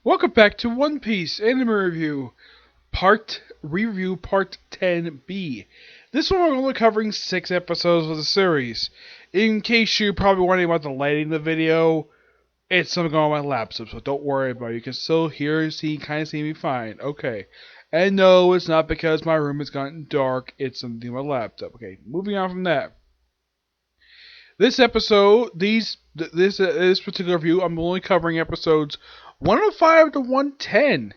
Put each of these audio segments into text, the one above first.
Welcome back to One Piece Anime Review, Part 10B. This one we're only covering 6 episodes of the series. In case you're probably wondering about the lighting of the video, it's something on my laptop, so don't worry about it. You can still kind of see me fine. Okay. And no, it's not because my room has gotten dark, it's something on my laptop. Okay, moving on from that. This episode, this particular review, I'm only covering episodes 105 to 110.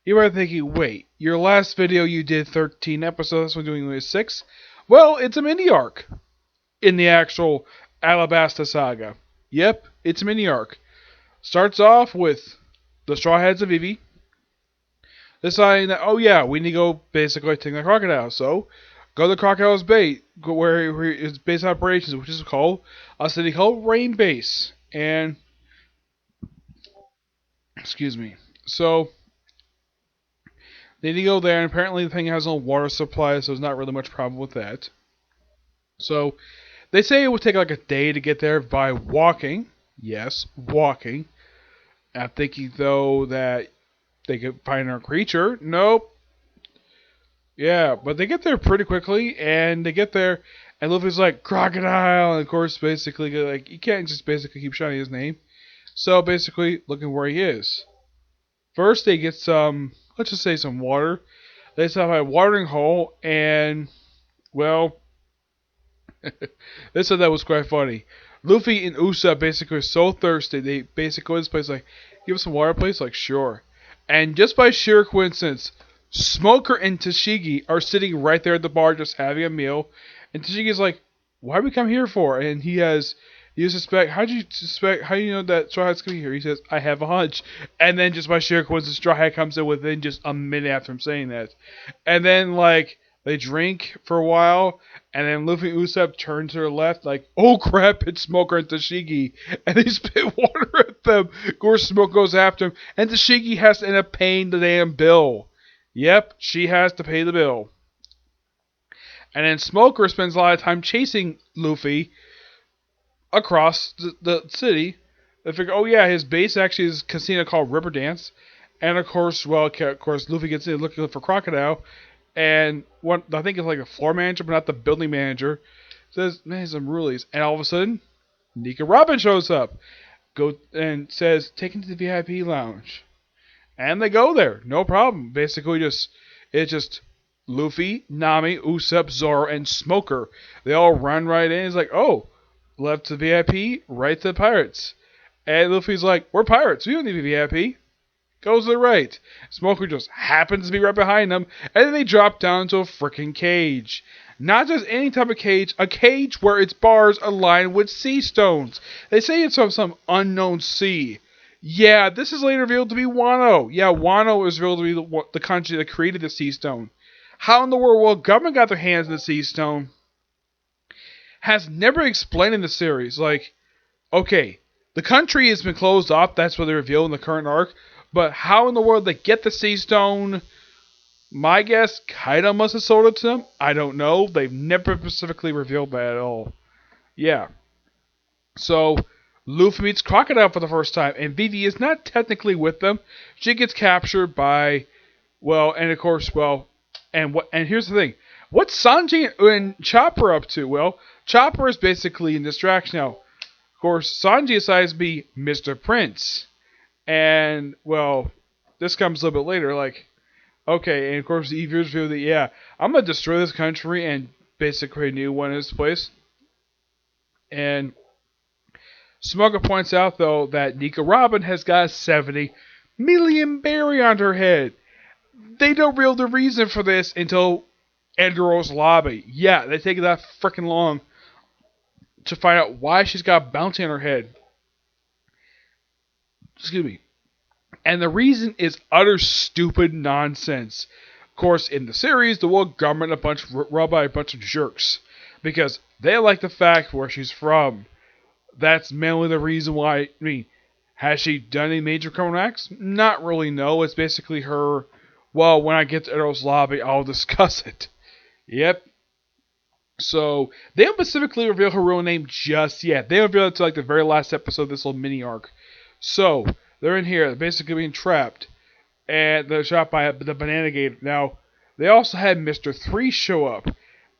You might be thinking, wait, your last video you did 13 episodes, we're doing only 6? Well, it's a mini arc in the actual Alabasta saga. Yep, it's a mini arc. Starts off with the Straw Hats of Vivi deciding that, oh yeah, we need to go basically take the crocodile. So, go to Crocodile's Bay, where its base operations, which is called a city called Rain Base. And, excuse me. So, they need to go there, and apparently the thing has no water supply, so there's not really much problem with that. So, they say it would take like a day to get there by walking. Yes, walking. I'm thinking, though, that they could find our creature. Nope. Yeah, but they get there pretty quickly, and they get there, and Luffy's like, crocodile, and of course, basically, like, you can't just basically keep shouting his name. So, basically, looking where he is. First, they get some, let's just say some water. They set up a watering hole, and, well, they said that was quite funny. Luffy and Usopp basically are so thirsty, they basically go to this place like, give us some water, please? Like, sure. And just by sheer coincidence, Smoker and Tashigi are sitting right there at the bar just having a meal. And Tashigi's like, why did we come here for? And you suspect, how do you know that Straw Hat's coming here? He says, I have a hunch. And then just by sheer coincidence, Straw Hat comes in within just a minute after him saying that. And then, like, they drink for a while, and then Luffy and Usopp turn to their left, like, oh crap, it's Smoker and Tashigi. And they spit water at them. Of course, Smoke goes after him, and Tashigi has to end up paying the damn bill. Yep, she has to pay the bill. And then Smoker spends a lot of time chasing Luffy across the city. They figure, oh yeah, his base actually is a casino called River Dance. And of course, Luffy gets in looking for Crocodile. And I think it's like the floor manager, but not the building manager, says, man, some rulies. And all of a sudden, Nika Robin shows up. And says, take him to the VIP lounge. And they go there, no problem. Basically, it's just Luffy, Nami, Usopp, Zoro, and Smoker. They all run right in. It's like, oh, left to VIP, right to the pirates. And Luffy's like, we're pirates. We don't need VIP. Goes to the right. Smoker just happens to be right behind them. And then they drop down into a freaking cage. Not just any type of cage, a cage where its bars are lined with sea stones. They say it's from some unknown sea. Yeah, this is later revealed to be Wano. Yeah, Wano is revealed to be the country that created the Sea Stone. How in the world will government got their hands on the Sea Stone? Has never explained in the series. Like, okay, the country has been closed off. That's what they reveal in the current arc. But how in the world they get the Sea Stone? My guess, Kaido must have sold it to them. I don't know. They've never specifically revealed that at all. Yeah. So, Luffy meets Crocodile for the first time, and Vivi is not technically with them. She gets captured by, and here's the thing. What's Sanji and Chopper up to? Well, Chopper is basically in distraction now. Of course, Sanji decides to be Mr. Prince. And, this comes a little bit later, like, okay, and of course the viewers feel that, yeah, I'm going to destroy this country and basically create a new one in this place. And Smoker points out, though, that Nika Robin has got a 70 million berry on her head. They don't reveal the reason for this until Enderos lobby. Yeah, they take that freaking long to find out why she's got a bounty on her head. Excuse me. And the reason is utter stupid nonsense. Of course, in the series, the world government run by a bunch of jerks. Because they like the fact where she's from. That's mainly the reason why. Has she done any major criminal acts? Not really, no. It's basically her, when I get to Eros lobby, I'll discuss it. Yep. So, they don't specifically reveal her real name just yet. They reveal it to like the very last episode of this little mini arc. So, They're in here, basically being trapped, and they're shot by the Banana Gator. Now, they also had Mr. 3 show up,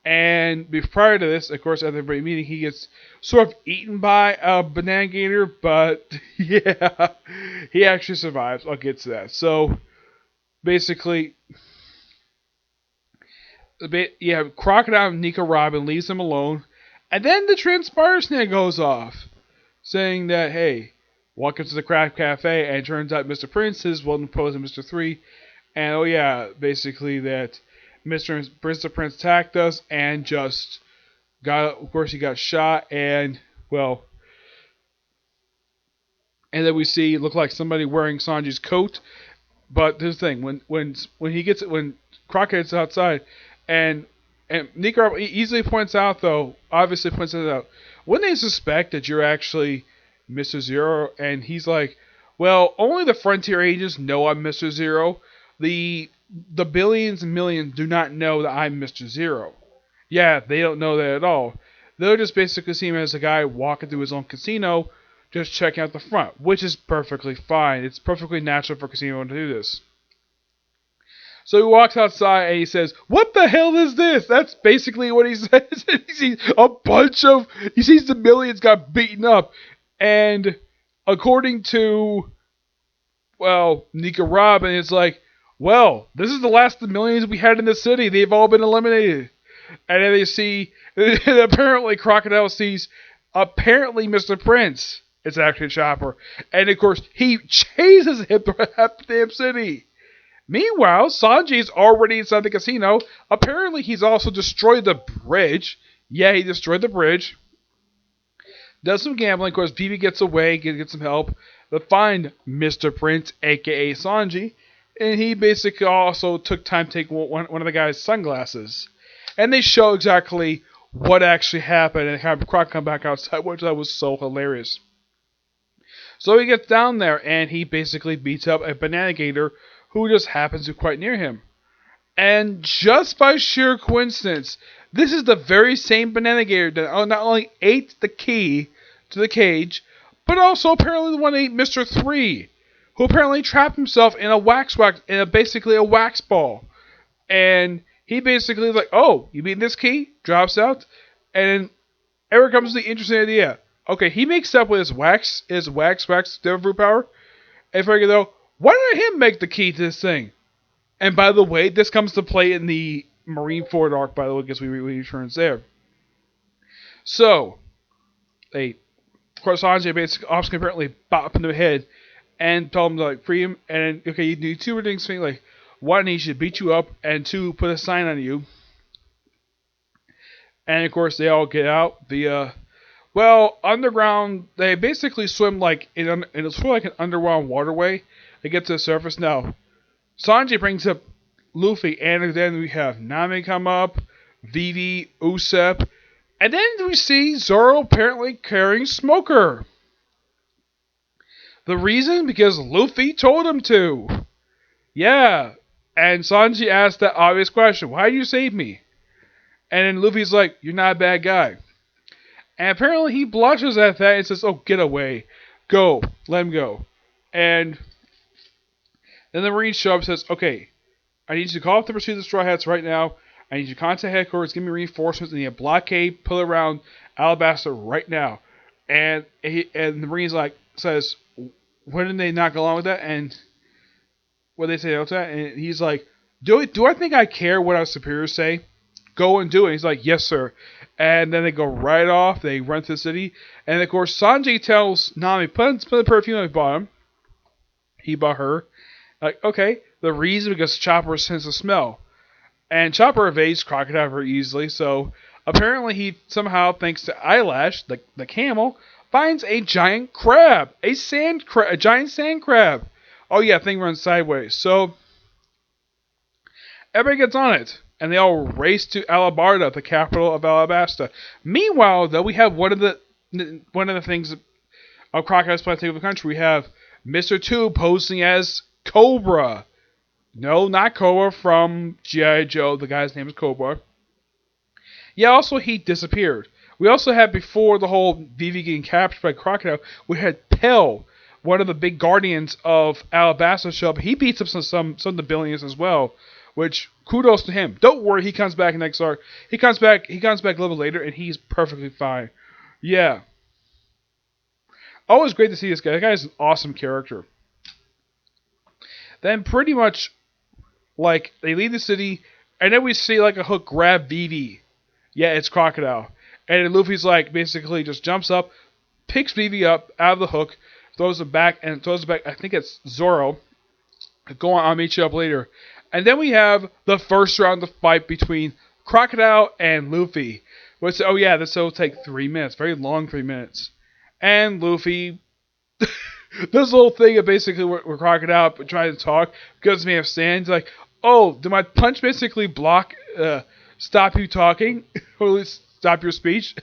and prior to this, of course, at the meeting, he gets sort of eaten by a Banana Gator, but yeah, he actually survives. I'll get to that. So, basically, yeah, Crocodile and Nico Robin leaves him alone, and then the Transpire Snare goes off, saying that, hey, welcome to the Craft Cafe, and it turns out Mr. Prince is one opposing Mr. 3, and oh yeah, basically that Mr. Prince attacked us, and just of course he got shot, and, well, and then we see it look like somebody wearing Sanji's coat, but here's the thing, when Croc gets outside, and Nico easily points out, though, obviously points it out, when they suspect that you're actually Mr. Zero, and he's like, well, only the Frontier agents know I'm Mr. Zero. The billions and millions do not know that I'm Mr. Zero. Yeah, they don't know that at all. They'll just basically see him as a guy walking through his own casino, just checking out the front, which is perfectly fine. It's perfectly natural for a casino to do this. So he walks outside and he says, what the hell is this? That's basically what he says. He sees the millions got beaten up. And according to, well, Nico Robin, it's like, well, this is the last of the millions we had in the city. They've all been eliminated. And then they see, and apparently Crocodile sees, apparently Mr. Prince. It's actually Chopper. And of course, he chases him throughout the damn city. Meanwhile, Sanji's already inside the casino. Apparently, he's also destroyed the bridge. Yeah, he destroyed the bridge. Does some gambling. Of course, Vivi gets away, gets some help. They find Mr. Prince, a.k.a. Sanji. And he basically also took time to take one of the guy's sunglasses. And they show exactly what actually happened and have Croc come back outside, which that was so hilarious. So he gets down there and he basically beats up a Banana Gator who just happens to be quite near him. And just by sheer coincidence, this is the very same Banana Gator that not only ate the key to the cage, but also apparently the one that ate Mr. 3, who apparently trapped himself in basically a wax ball. And he basically is like, oh, you mean this key? Drops out. And ever comes the interesting idea. Okay, he makes up with his wax Devil power. And figure though, why not him make the key to this thing? And by the way, this comes to play in the Marineford arc, by the way, because we returns there. So, Sanji basically apparently bop him in the head and tell him to like free him. And okay, you do two things. Like, one, he should beat you up, and two, put a sign on you. And of course, they all get out. Underground. They basically swim like it's sort of like an underground waterway. They get to the surface now. Sanji brings up Luffy, and then we have Nami come up, Vivi, Usopp, and then we see Zoro apparently carrying Smoker. The reason? Because Luffy told him to. Yeah, and Sanji asked that obvious question, why did you save me? And then Luffy's like, you're not a bad guy. And apparently he blushes at that and says, oh, get away. Go. Let him go. And then the Marines show up and says, okay, I need you to call up the pursuit of the Straw Hats right now. I need you to contact headquarters, give me reinforcements, and need a blockade, pull around Alabasta right now. And the Marines says, when did they not go along with that? And what they say after that? And he's like, do I think I care what our superiors say? Go and do it. And he's like, yes, sir. And then they go right off. They run to the city. And of course, Sanji tells Nami, put the perfume he bought him. He bought her. Like, okay, the reason because Chopper senses a smell. And Chopper evades Crocodile very easily, so apparently he somehow, thanks to Eyelash, the camel, finds a giant crab. A giant sand crab. Oh yeah, thing runs sideways. So, everybody gets on it. And they all race to Alabasta, the capital of Alabasta. Meanwhile, though, we have one of the things of Crocodile's plan to take over the country. We have Mr. 2 posing as Cobra. No, not Cobra from G.I. Joe. The guy's name is Cobra. Yeah, also he disappeared. We also had, before the whole Vivi getting captured by Crocodile, we had Pell one of the big guardians of Alabasta show up. He beats up some of the billions as well, which kudos to him. Don't worry, he comes back next arc. He comes back a little later, and he's perfectly fine. Yeah, always great to see this guy. That guy is an awesome character. Then pretty much like they leave the city, and then we see like a Hook grab Vivi. Yeah, it's Crocodile, and then Luffy's like basically just jumps up, picks Vivi up out of the Hook, throws it back, and throws it back. I think it's Zoro. Go on, I'll meet you up later. And then we have the first round of fight between Crocodile and Luffy. Which, oh yeah, this will take 3 minutes. Very long 3 minutes. And Luffy, this little thing of basically where Crocodile trying to talk, because me have stands like, oh, did my punch basically stop you talking? Or at least stop your speech?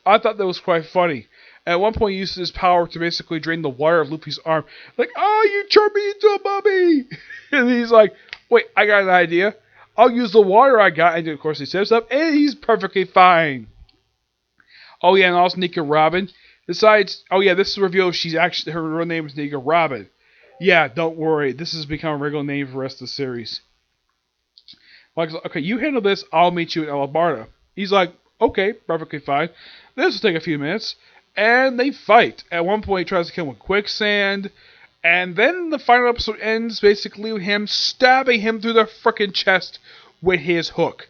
I thought that was quite funny. At one point, he uses his power to basically drain the water of Luffy's arm. Like, oh, you turned me into a mummy! And he's like, wait, I got an idea. I'll use the water I got. And of course, he steps up, and he's perfectly fine. Oh, yeah, and also Nika Robin decides, oh, yeah, this is a reveal. Her real name is Nika Robin. Yeah, don't worry. This has become a regular name for the rest of the series. Like, okay, you handle this. I'll meet you in Alabasta. He's like, okay, perfectly fine. This will take a few minutes. And they fight. At one point, he tries to kill him with quicksand. And then the final episode ends basically with him stabbing him through the frickin' chest with his hook.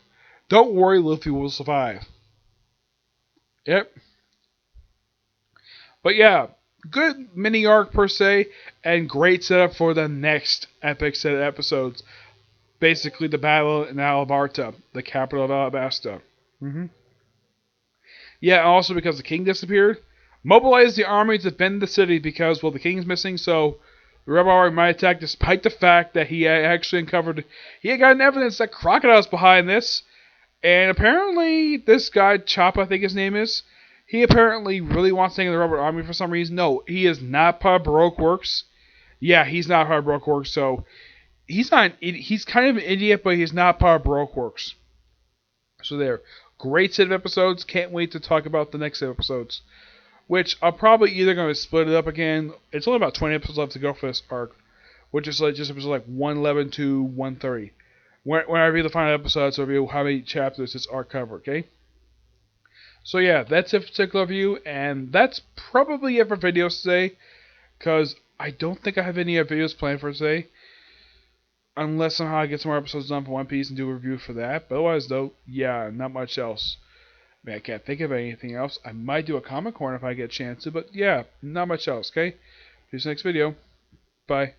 Don't worry, Luffy will survive. Yep. But yeah, good mini arc per se, and great setup for the next epic set of episodes. Basically, the battle in Alabasta, the capital of Alabasta. Yeah, also because the king disappeared. Mobilize the army to defend the city because, well, the king's missing, so the rebel army might attack despite the fact that he had actually uncovered... He had gotten evidence that Crocodile's behind this, and apparently this guy, Choppa, I think his name is, he apparently really wants to take the rebel army for some reason. No, he is not part of Baroque Works. Yeah, he's not part of Baroque Works, so he's not he's kind of an idiot, but he's not part of Baroque Works. So there. Great set of episodes. Can't wait to talk about the next set of episodes. Which I'm probably either going to split it up again. It's only about 20 episodes left to go for this arc. Which is like just episodes like 111 to 130. When I review the final episodes, I'll review how many chapters this arc cover, okay? So yeah, that's it for particular review. And that's probably it for videos today. Because I don't think I have any other videos planned for today. Unless somehow I get some more episodes done for One Piece and do a review for that. But otherwise, though, yeah, not much else. I mean, I can't think of anything else. I might do a Comic Corner if I get a chance to, but yeah, not much else, okay? See you next video. Bye.